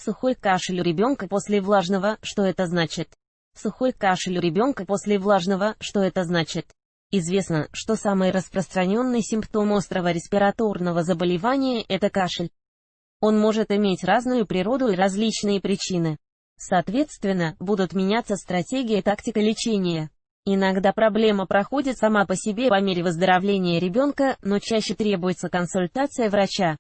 Сухой кашель у ребенка после влажного, что это значит? Сухой кашель у ребенка после влажного, что это значит? Известно, что самый распространенный симптом острого респираторного заболевания – это кашель. Он может иметь разную природу и различные причины. Соответственно, будут меняться стратегия и тактика лечения. Иногда проблема проходит сама по себе по мере выздоровления ребенка, но чаще требуется консультация врача.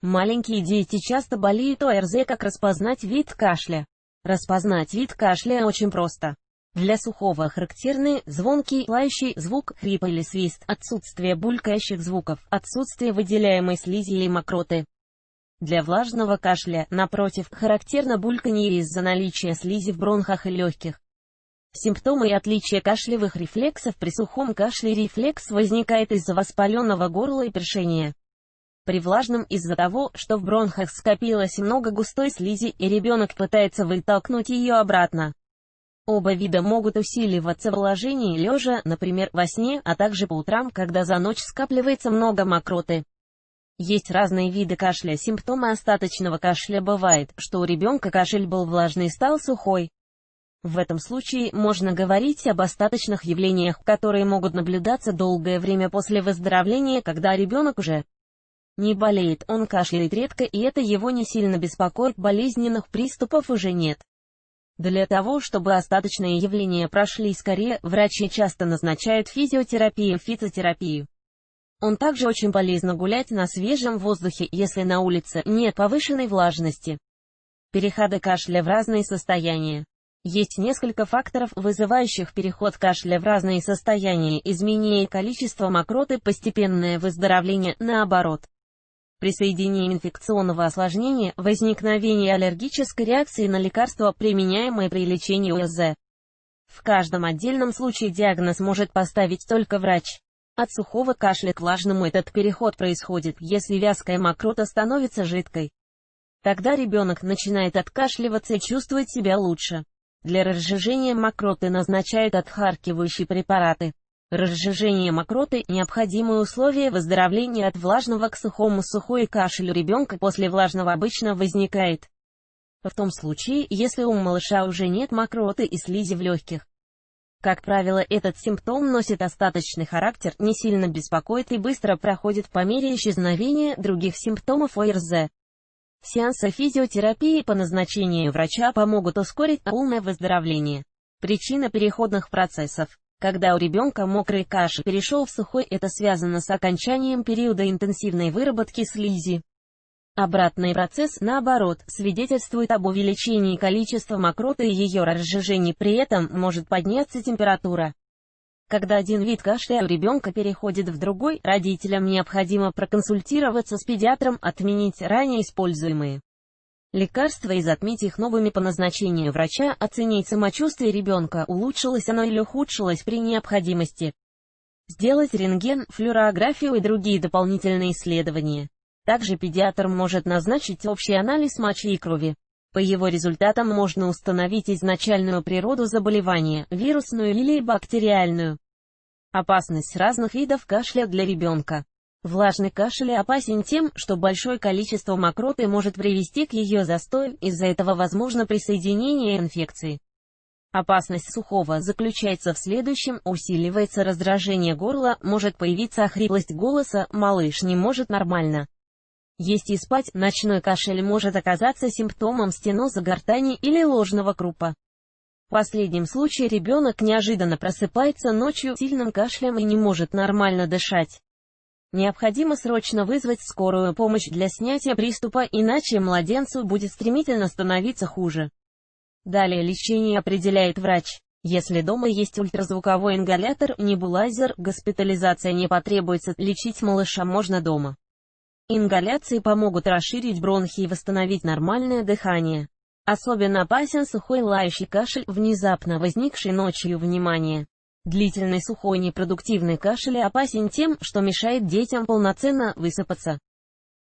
Маленькие дети часто болеют ОРЗ. Как распознать вид кашля? Распознать вид кашля очень просто. Для сухого характерны звонкий, лающий звук, хрип или свист, отсутствие булькающих звуков, отсутствие выделяемой слизи или мокроты. Для влажного кашля, напротив, характерно бульканье из-за наличия слизи в бронхах и легких. Симптомы и отличия кашлевых рефлексов. При сухом кашле рефлекс возникает из-за воспаленного горла и першения. При влажном из-за того, что в бронхах скопилось много густой слизи, и ребенок пытается вытолкнуть ее обратно. Оба вида могут усиливаться в положении лежа, например, во сне, а также по утрам, когда за ночь скапливается много мокроты. Есть разные виды кашля. Симптомы остаточного кашля бывает, что у ребенка кашель был влажный и стал сухой. В этом случае можно говорить об остаточных явлениях, которые могут наблюдаться долгое время после выздоровления, когда ребенок уже не болеет, он кашляет редко, и это его не сильно беспокоит, болезненных приступов уже нет. Для того, чтобы остаточные явления прошли скорее, врачи часто назначают физиотерапию, фитотерапию. Он также очень полезно гулять на свежем воздухе, если на улице нет повышенной влажности. Переходы кашля в разные состояния. Есть несколько факторов, вызывающих переход кашля в разные состояния: изменение количества мокроты, постепенное выздоровление, наоборот. Присоединение инфекционного осложнения, возникновение аллергической реакции на лекарства, применяемые при лечении ОРЗ. В каждом отдельном случае диагноз может поставить только врач. От сухого кашля к влажному этот переход происходит, если вязкая мокрота становится жидкой. Тогда ребенок начинает откашливаться и чувствовать себя лучше. Для разжижения мокроты назначают отхаркивающие препараты. Разжижение мокроты – необходимое условие выздоровления от влажного к сухому. Сухой кашель у ребенка после влажного обычно возникает в том случае, если у малыша уже нет мокроты и слизи в легких. Как правило, этот симптом носит остаточный характер, не сильно беспокоит и быстро проходит по мере исчезновения других симптомов ОРЗ. Сеансы физиотерапии по назначению врача помогут ускорить полное выздоровление. Причина переходных процессов. Когда у ребенка мокрый кашель перешел в сухой, это связано с окончанием периода интенсивной выработки слизи. Обратный процесс, наоборот, свидетельствует об увеличении количества мокроты и ее разжижении, при этом может подняться температура. Когда один вид кашля у ребенка переходит в другой, родителям необходимо проконсультироваться с педиатром, отменить ранее используемые лекарства и затмить их новыми по назначению врача, оценить самочувствие ребенка, улучшилось оно или ухудшилось при необходимости. Сделать рентген, флюорографию и другие дополнительные исследования. Также педиатр может назначить общий анализ мочи и крови. По его результатам можно установить изначальную природу заболевания, вирусную или бактериальную. Опасность разных видов кашля для ребенка. Влажный кашель опасен тем, что большое количество мокроты может привести к ее застою, из-за этого возможно присоединение инфекции. Опасность сухого заключается в следующем: усиливается раздражение горла, может появиться охриплость голоса, малыш не может нормально есть и спать. Ночной кашель может оказаться симптомом стеноза гортани или ложного крупа. В последнем случае ребенок неожиданно просыпается ночью с сильным кашлем и не может нормально дышать. Необходимо срочно вызвать скорую помощь для снятия приступа, иначе младенцу будет стремительно становиться хуже. Далее лечение определяет врач. Если дома есть ультразвуковой ингалятор, небулайзер, госпитализация не потребуется, лечить малыша можно дома. Ингаляции помогут расширить бронхи и восстановить нормальное дыхание. Особенно опасен сухой лающий кашель, внезапно возникший ночью. Внимание! Длительный сухой непродуктивный кашель опасен тем, что мешает детям полноценно высыпаться.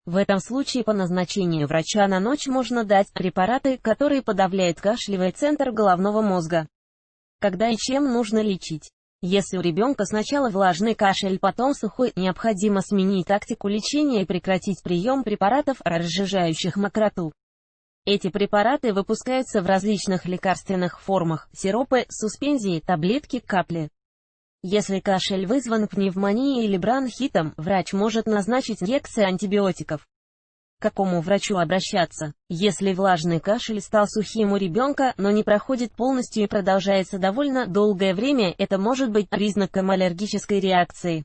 В этом случае по назначению врача на ночь можно дать препараты, которые подавляют кашлевый центр головного мозга. Когда и чем нужно лечить? Если у ребенка сначала влажный кашель, потом сухой, необходимо сменить тактику лечения и прекратить прием препаратов, разжижающих мокроту. Эти препараты выпускаются в различных лекарственных формах: сиропы, суспензии, таблетки, капли. Если кашель вызван пневмонией или бронхитом, врач может назначить инъекции антибиотиков. К какому врачу обращаться? Если влажный кашель стал сухим у ребенка, но не проходит полностью и продолжается довольно долгое время, это может быть признаком аллергической реакции.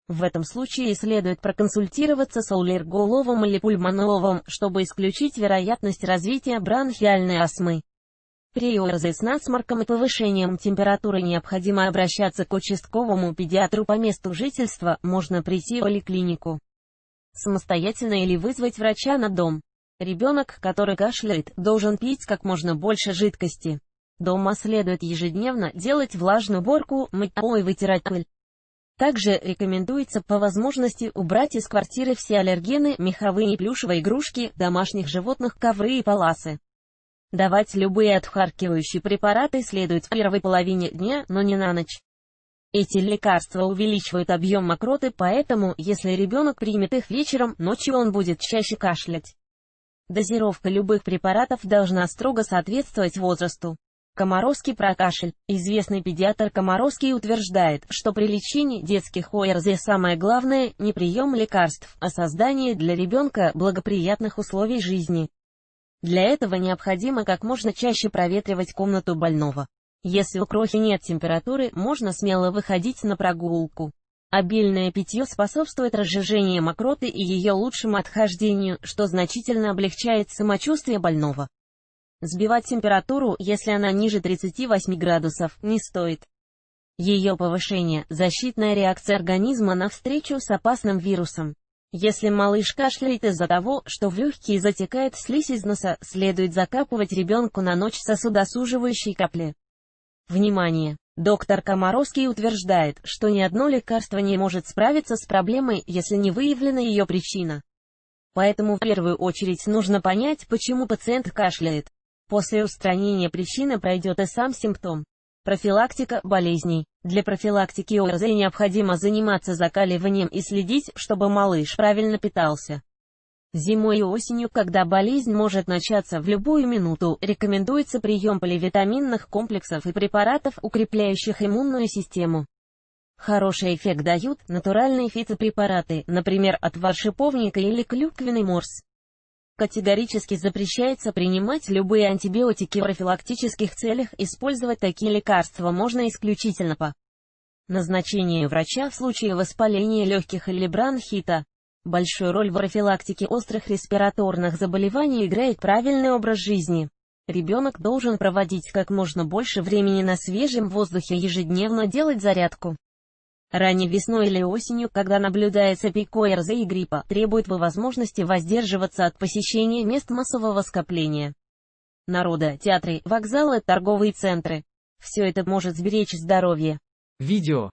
В этом случае следует проконсультироваться с аллергологом или пульмонологом, чтобы исключить вероятность развития бронхиальной астмы. При ОРЗ с насморком и повышением температуры необходимо обращаться к участковому педиатру по месту жительства, можно прийти в поликлинику самостоятельно или вызвать врача на дом. Ребенок, который кашляет, должен пить как можно больше жидкости. Дома следует ежедневно делать влажную уборку, мыть пол и вытирать пыль. Также рекомендуется по возможности убрать из квартиры все аллергены, меховые и плюшевые игрушки, домашних животных, ковры и паласы. Давать любые отхаркивающие препараты следует в первой половине дня, но не на ночь. Эти лекарства увеличивают объем мокроты, поэтому, если ребенок примет их вечером, ночью он будет чаще кашлять. Дозировка любых препаратов должна строго соответствовать возрасту. Комаровский про кашель. Известный педиатр Комаровский утверждает, что при лечении детских ОРЗ самое главное – не прием лекарств, а создание для ребенка благоприятных условий жизни. Для этого необходимо как можно чаще проветривать комнату больного. Если у крохи нет температуры, можно смело выходить на прогулку. Обильное питье способствует разжижению мокроты и ее лучшему отхождению, что значительно облегчает самочувствие больного. Сбивать температуру, если она ниже 38 градусов, не стоит. Ее повышение – защитная реакция организма на встречу с опасным вирусом. Если малыш кашляет из-за того, что в легкие затекает слизь из носа, следует закапывать ребенку на ночь сосудосуживающие капли. Внимание! Доктор Комаровский утверждает, что ни одно лекарство не может справиться с проблемой, если не выявлена ее причина. Поэтому в первую очередь нужно понять, почему пациент кашляет. После устранения причины пройдет и сам симптом. Профилактика болезней. Для профилактики ОРЗ необходимо заниматься закаливанием и следить, чтобы малыш правильно питался. Зимой и осенью, когда болезнь может начаться в любую минуту, рекомендуется прием поливитаминных комплексов и препаратов, укрепляющих иммунную систему. Хороший эффект дают натуральные фитопрепараты, например, отвар шиповника или клюквенный морс. Категорически запрещается принимать любые антибиотики в профилактических целях, использовать такие лекарства можно исключительно по назначению врача в случае воспаления легких или бронхита. Большую роль в профилактике острых респираторных заболеваний играет правильный образ жизни. Ребенок должен проводить как можно больше времени на свежем воздухе, ежедневно делать зарядку. Ранней весной или осенью, когда наблюдается пик ОРЗ и гриппа, требует по возможности воздерживаться от посещения мест массового скопления народа, театры, вокзалы, торговые центры. Все это может сберечь здоровье. Видео